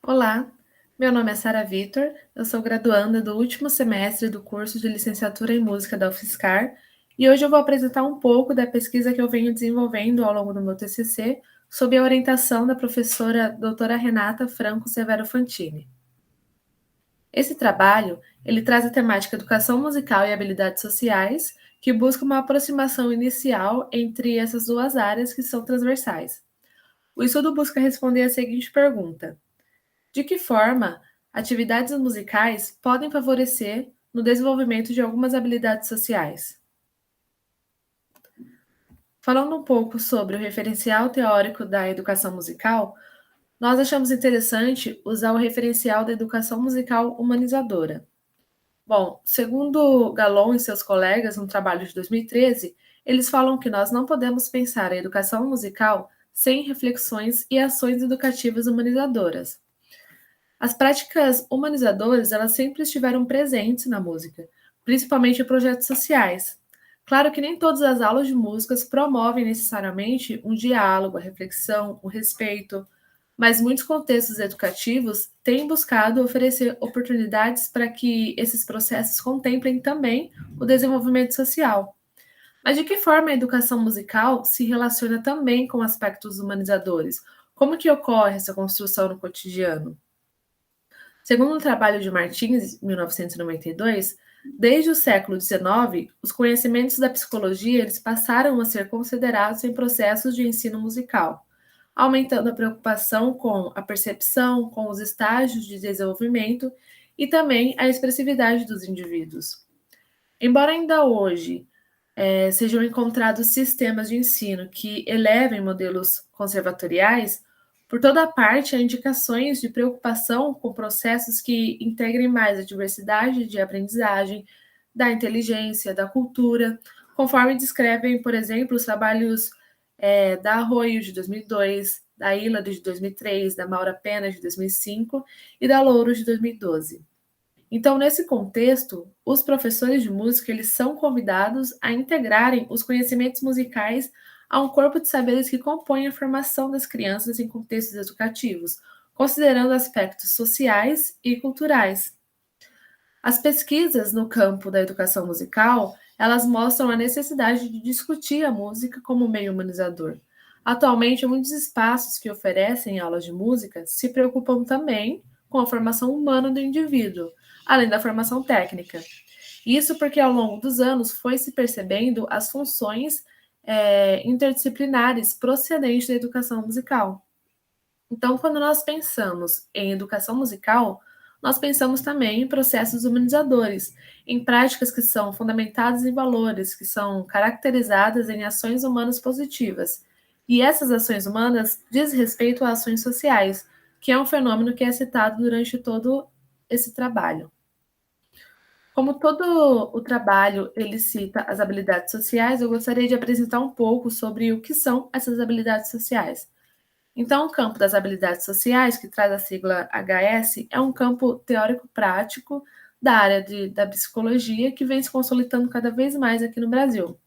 Olá, meu nome é Sara Vitor, eu sou graduanda do último semestre do curso de licenciatura em música da UFSCar e hoje eu vou apresentar um pouco da pesquisa que eu venho desenvolvendo ao longo do meu TCC sob a orientação da professora doutora Renata Franco Severo Fantini. Esse trabalho, ele traz a temática educação musical e habilidades sociais, que busca uma aproximação inicial entre essas duas áreas que são transversais. O estudo busca responder a seguinte pergunta: de que forma atividades musicais podem favorecer no desenvolvimento de algumas habilidades sociais? Falando um pouco sobre o referencial teórico da educação musical, nós achamos interessante usar o referencial da educação musical humanizadora. Bom, segundo Galon e seus colegas no trabalho de 2013, eles falam que nós não podemos pensar a educação musical sem reflexões e ações educativas humanizadoras. As práticas humanizadoras, elas sempre estiveram presentes na música, principalmente em projetos sociais. Claro que nem todas as aulas de músicas promovem necessariamente um diálogo, a reflexão, o respeito, mas muitos contextos educativos têm buscado oferecer oportunidades para que esses processos contemplem também o desenvolvimento social. Mas de que forma a educação musical se relaciona também com aspectos humanizadores? Como que ocorre essa construção no cotidiano? Segundo o trabalho de Martins, 1992, desde o século XIX, os conhecimentos da psicologia eles passaram a ser considerados em processos de ensino musical, aumentando a preocupação com a percepção, com os estágios de desenvolvimento e também a expressividade dos indivíduos. Embora ainda hoje sejam encontrados sistemas de ensino que elevem modelos conservatoriais, por toda parte há indicações de preocupação com processos que integrem mais a diversidade de aprendizagem, da inteligência, da cultura, conforme descrevem, por exemplo, os trabalhos da Arroio de 2002, da Ilha de 2003, da Maura Pena de 2005 e da Louro de 2012. Então, nesse contexto, os professores de música eles são convidados a integrarem os conhecimentos musicais a um corpo de saberes que compõe a formação das crianças em contextos educativos, considerando aspectos sociais e culturais. As pesquisas no campo da educação musical, elas mostram a necessidade de discutir a música como meio humanizador. Atualmente, muitos espaços que oferecem aulas de música se preocupam também com a formação humana do indivíduo, além da formação técnica. Isso porque ao longo dos anos foi se percebendo as funções interdisciplinares procedentes da educação musical. Então, quando nós pensamos em educação musical, nós pensamos também em processos humanizadores, em práticas que são fundamentadas em valores, que são caracterizadas em ações humanas positivas. E essas ações humanas diz respeito a ações sociais, que é um fenômeno que é citado durante todo esse trabalho. Como todo o trabalho ele cita as habilidades sociais, eu gostaria de apresentar um pouco sobre o que são essas habilidades sociais. Então, o campo das habilidades sociais, que traz a sigla HS, é um campo teórico-prático da área da psicologia que vem se consolidando cada vez mais aqui no Brasil.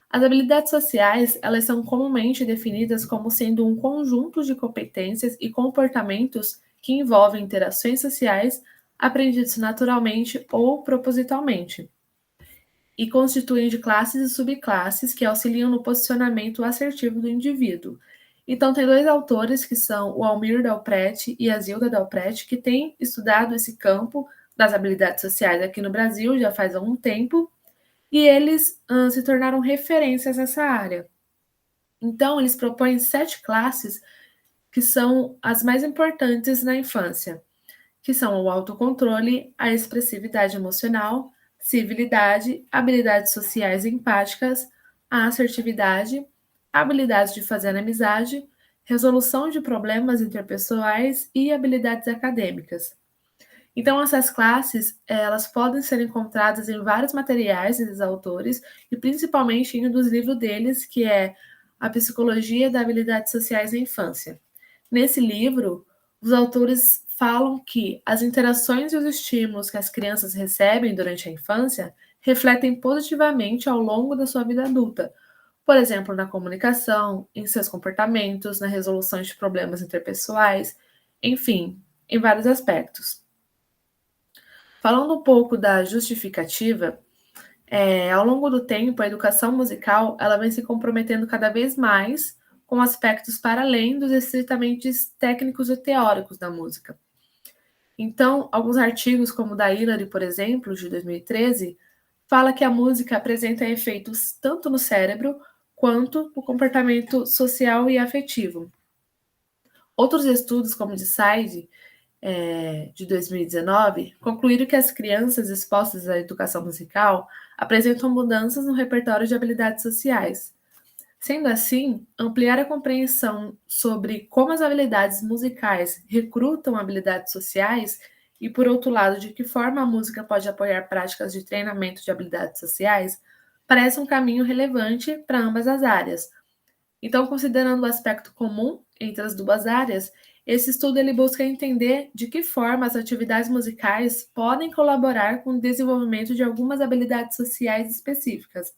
As habilidades sociais, elas são comumente definidas como sendo um conjunto de competências e comportamentos que envolvem interações sociais aprendidos naturalmente ou propositalmente, e constituem de classes e subclasses que auxiliam no posicionamento assertivo do indivíduo. Então, tem dois autores, que são o Almir Dalprete e a Zilda Dalprete, que têm estudado esse campo das habilidades sociais aqui no Brasil já faz algum tempo, e eles se tornaram referências nessa área. Então, eles propõem 7 classes que são as mais importantes na infância, que são o autocontrole, a expressividade emocional, civilidade, habilidades sociais e empáticas, a assertividade, a habilidade de fazer amizade, resolução de problemas interpessoais e habilidades acadêmicas. Então, essas classes, elas podem ser encontradas em vários materiais desses autores, e principalmente em um dos livros deles, que é A Psicologia das Habilidades Sociais na Infância. Nesse livro, os autores falam que as interações e os estímulos que as crianças recebem durante a infância refletem positivamente ao longo da sua vida adulta, por exemplo, na comunicação, em seus comportamentos, na resolução de problemas interpessoais, enfim. em vários aspectos. Falando um pouco da justificativa, ao longo do tempo, a educação musical ela vem se comprometendo cada vez mais com aspectos para além dos estritamente técnicos e teóricos da música. Então, alguns artigos, como o da Hillary, por exemplo, de 2013, fala que a música apresenta efeitos tanto no cérebro quanto no comportamento social e afetivo. Outros estudos, como o de Side, de 2019, concluíram que as crianças expostas à educação musical apresentam mudanças no repertório de habilidades sociais. Sendo assim, ampliar a compreensão sobre como as habilidades musicais recrutam habilidades sociais e, por outro lado, de que forma a música pode apoiar práticas de treinamento de habilidades sociais, parece um caminho relevante para ambas as áreas. Então, considerando o aspecto comum entre as duas áreas, esse estudo ele busca entender de que forma as atividades musicais podem colaborar com o desenvolvimento de algumas habilidades sociais específicas.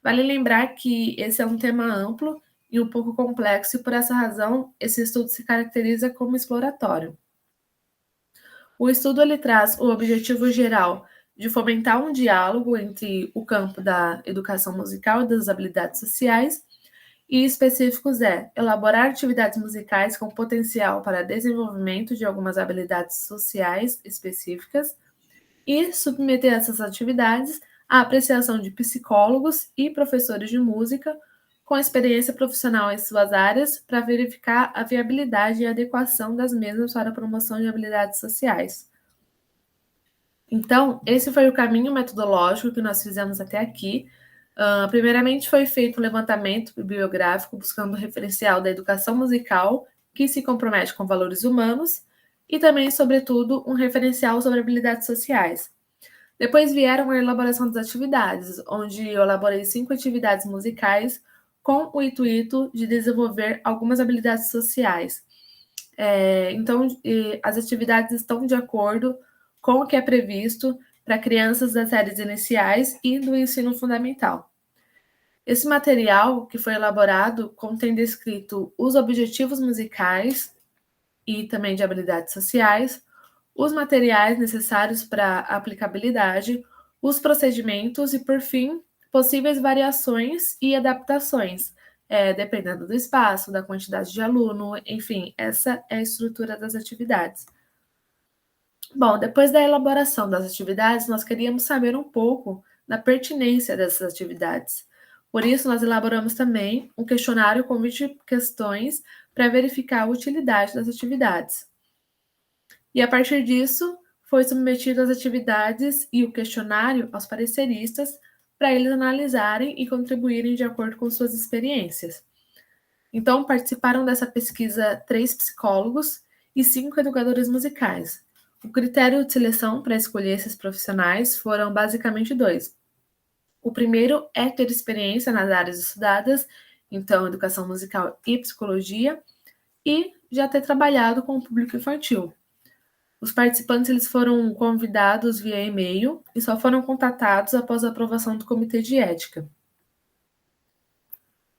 Vale lembrar que esse é um tema amplo e um pouco complexo, e por essa razão, esse estudo se caracteriza como exploratório. O estudo ele traz o objetivo geral de fomentar um diálogo entre o campo da educação musical e das habilidades sociais, e específicos elaborar atividades musicais com potencial para desenvolvimento de algumas habilidades sociais específicas e submeter essas atividades à apreciação de psicólogos e professores de música com experiência profissional em suas áreas para verificar a viabilidade e adequação das mesmas para a promoção de habilidades sociais. Então, esse foi o caminho metodológico que nós fizemos até aqui. Primeiramente, foi feito um levantamento bibliográfico buscando o referencial da educação musical que se compromete com valores humanos e também, sobretudo, um referencial sobre habilidades sociais. Depois vieram a elaboração das atividades, onde eu elaborei 5 atividades musicais com o intuito de desenvolver algumas habilidades sociais. Então, as atividades estão de acordo com o que é previsto para crianças das séries iniciais e do ensino fundamental. Esse material que foi elaborado contém descrito os objetivos musicais e também de habilidades sociais, os materiais necessários para a aplicabilidade, os procedimentos e, por fim, possíveis variações e adaptações, dependendo do espaço, da quantidade de aluno, enfim, essa é a estrutura das atividades. Bom, depois da elaboração das atividades, nós queríamos saber um pouco da pertinência dessas atividades. Por isso, nós elaboramos também um questionário com 20 questões para verificar a utilidade das atividades. E a partir disso, foi submetido as atividades e o questionário aos pareceristas para eles analisarem e contribuírem de acordo com suas experiências. Então, participaram dessa pesquisa 3 psicólogos e 5 educadores musicais. O critério de seleção para escolher esses profissionais foram basicamente 2. O primeiro é ter experiência nas áreas estudadas, então educação musical e psicologia, e já ter trabalhado com o público infantil. Os participantes eles foram convidados via e-mail e só foram contatados após a aprovação do comitê de ética.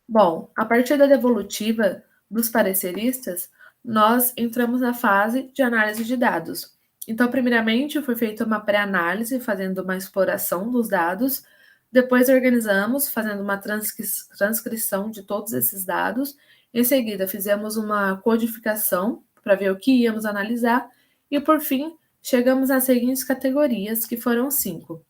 Bom, a partir da devolutiva dos pareceristas, nós entramos na fase de análise de dados. Então, primeiramente, foi feita uma pré-análise, fazendo uma exploração dos dados. Depois, organizamos, fazendo uma transcrição de todos esses dados. Em seguida, fizemos uma codificação para ver o que íamos analisar. E, por fim, chegamos às seguintes categorias, que foram 5.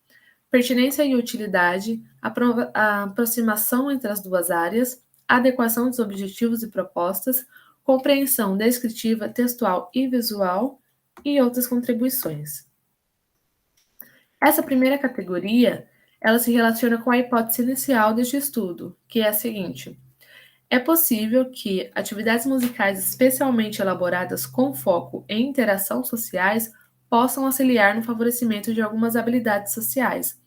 Pertinência e utilidade, a aproximação entre as duas áreas, adequação dos objetivos e propostas, compreensão descritiva, textual e visual, e outras contribuições. Essa primeira categoria, ela se relaciona com a hipótese inicial deste estudo, que é a seguinte: é possível que atividades musicais especialmente elaboradas com foco em interação sociais possam auxiliar no favorecimento de algumas habilidades sociais.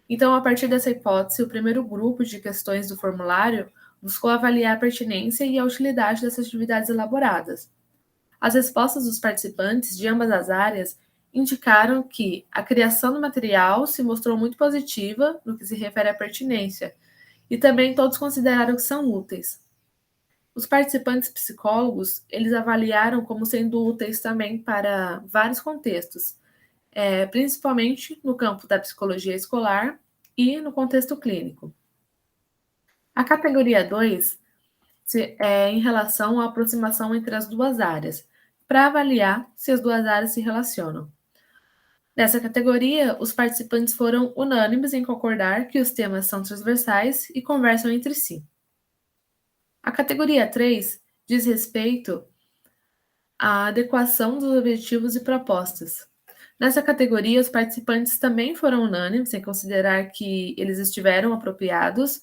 Então, a partir dessa hipótese, o primeiro grupo de questões do formulário buscou avaliar a pertinência e a utilidade dessas atividades elaboradas. As respostas dos participantes de ambas as áreas indicaram que a criação do material se mostrou muito positiva no que se refere à pertinência, e também todos consideraram que são úteis. Os participantes psicólogos, eles avaliaram como sendo úteis também para vários contextos, principalmente no campo da psicologia escolar e no contexto clínico. A categoria 2 é em relação à aproximação entre as duas áreas, para avaliar se as duas áreas se relacionam. Nessa categoria, os participantes foram unânimes em concordar que os temas são transversais e conversam entre si. A categoria 3 diz respeito à adequação dos objetivos e propostas. Nessa categoria, os participantes também foram unânimes em considerar que eles estiveram apropriados.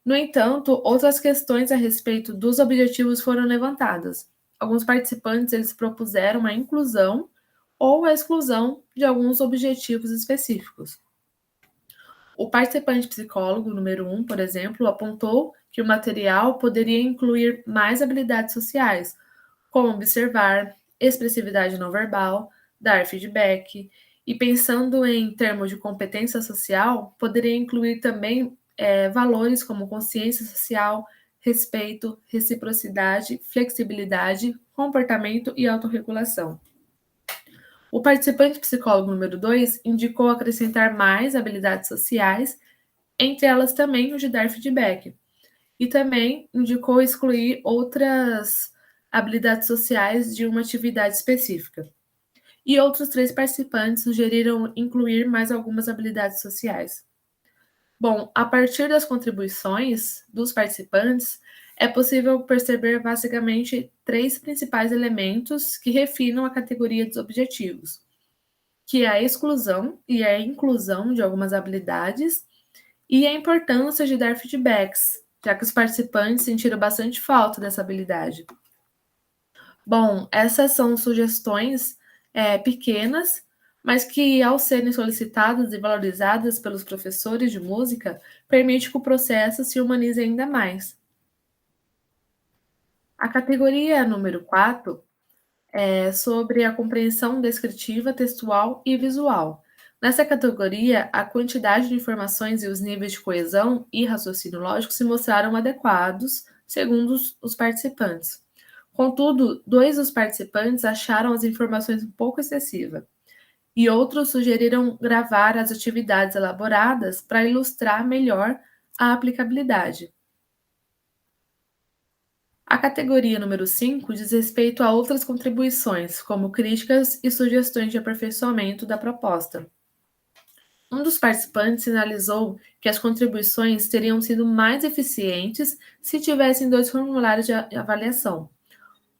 No entanto, outras questões a respeito dos objetivos foram levantadas. Alguns participantes eles propuseram a inclusão ou a exclusão de alguns objetivos específicos. O participante psicólogo número 1, por exemplo, apontou que o material poderia incluir mais habilidades sociais, como observar, expressividade não verbal, dar feedback, e pensando em termos de competência social, poderia incluir também valores como consciência social, respeito, reciprocidade, flexibilidade, comportamento e autorregulação. O participante psicólogo número 2 indicou acrescentar mais habilidades sociais, entre elas também o de dar feedback, e também indicou excluir outras habilidades sociais de uma atividade específica. E outros 3 participantes sugeriram incluir mais algumas habilidades sociais. Bom, a partir das contribuições dos participantes, é possível perceber basicamente 3 principais elementos que refinam a categoria dos objetivos, que é a exclusão e a inclusão de algumas habilidades e a importância de dar feedbacks, já que os participantes sentiram bastante falta dessa habilidade. Bom, essas são sugestões pequenas, mas que, ao serem solicitadas e valorizadas pelos professores de música, permite que o processo se humanize ainda mais. A categoria número 4 é sobre a compreensão descritiva, textual e visual. Nessa categoria, a quantidade de informações e os níveis de coesão e raciocínio lógico se mostraram adequados, segundo os participantes. Contudo, 2 dos participantes acharam as informações um pouco excessivas, e outros sugeriram gravar as atividades elaboradas para ilustrar melhor a aplicabilidade. A categoria número 5 diz respeito a outras contribuições, como críticas e sugestões de aperfeiçoamento da proposta. Um dos participantes sinalizou que as contribuições teriam sido mais eficientes se tivessem 2 formulários de avaliação,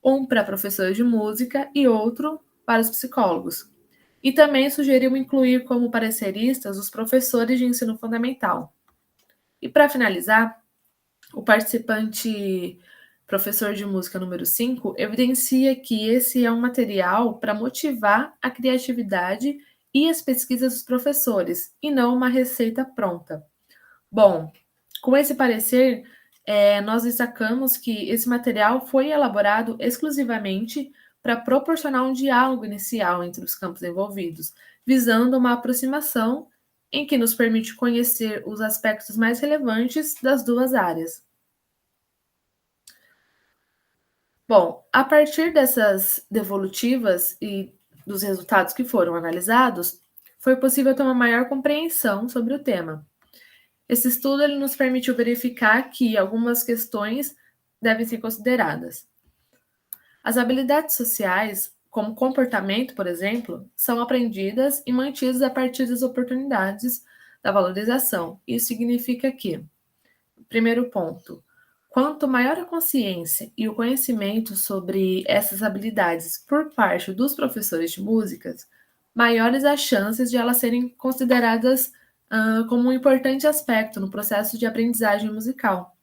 um para professores de música e outro para os psicólogos. E também sugeriu incluir como pareceristas os professores de ensino fundamental. E para finalizar, o participante professor de música número 5 evidencia que esse é um material para motivar a criatividade e as pesquisas dos professores, e não uma receita pronta. Bom, com esse parecer, nós destacamos que esse material foi elaborado exclusivamente para proporcionar um diálogo inicial entre os campos envolvidos, visando uma aproximação em que nos permite conhecer os aspectos mais relevantes das duas áreas. Bom, a partir dessas devolutivas e dos resultados que foram analisados, foi possível ter uma maior compreensão sobre o tema. Esse estudo ele nos permitiu verificar que algumas questões devem ser consideradas. As habilidades sociais, como comportamento, por exemplo, são aprendidas e mantidas a partir das oportunidades da valorização. Isso significa que, primeiro ponto, quanto maior a consciência e o conhecimento sobre essas habilidades por parte dos professores de músicas, maiores as chances de elas serem consideradas como um importante aspecto no processo de aprendizagem musical.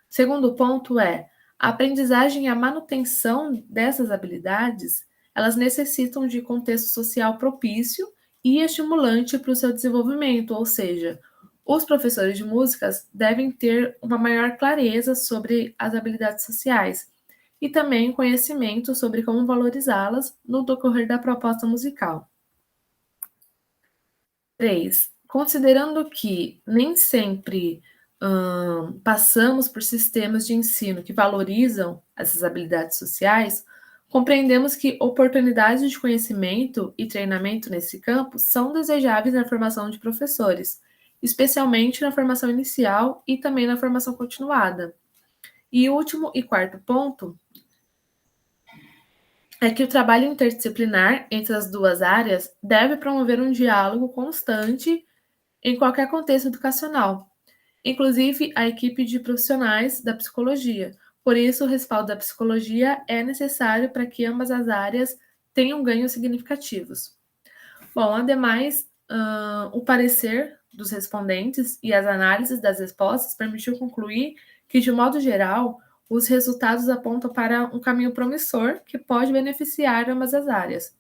Segundo ponto é, a aprendizagem e a manutenção dessas habilidades, elas necessitam de contexto social propício e estimulante para o seu desenvolvimento, ou seja, os professores de músicas devem ter uma maior clareza sobre as habilidades sociais e também conhecimento sobre como valorizá-las no decorrer da proposta musical. 3. Considerando que nem sempre passamos por sistemas de ensino que valorizam essas habilidades sociais, compreendemos que oportunidades de conhecimento e treinamento nesse campo são desejáveis na formação de professores, especialmente na formação inicial e também na formação continuada. E o último e quarto ponto é que o trabalho interdisciplinar entre as duas áreas deve promover um diálogo constante em qualquer contexto educacional, inclusive a equipe de profissionais da psicologia. Por isso, o respaldo da psicologia é necessário para que ambas as áreas tenham ganhos significativos. Bom, ademais, o parecer dos respondentes e as análises das respostas permitiu concluir que, de modo geral, os resultados apontam para um caminho promissor que pode beneficiar ambas as áreas.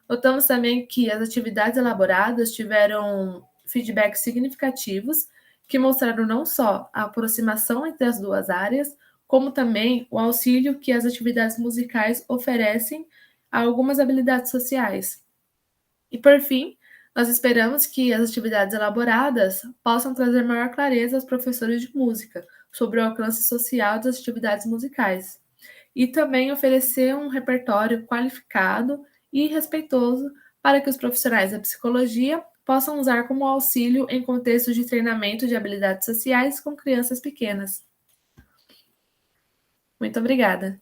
Notamos também que as atividades elaboradas tiveram feedbacks significativos que mostraram não só a aproximação entre as duas áreas, como também o auxílio que as atividades musicais oferecem a algumas habilidades sociais. E, por fim, nós esperamos que as atividades elaboradas possam trazer maior clareza aos professores de música sobre o alcance social das atividades musicais e também oferecer um repertório qualificado e respeitoso para que os profissionais da psicologia possam usar como auxílio em contextos de treinamento de habilidades sociais com crianças pequenas. Muito obrigada.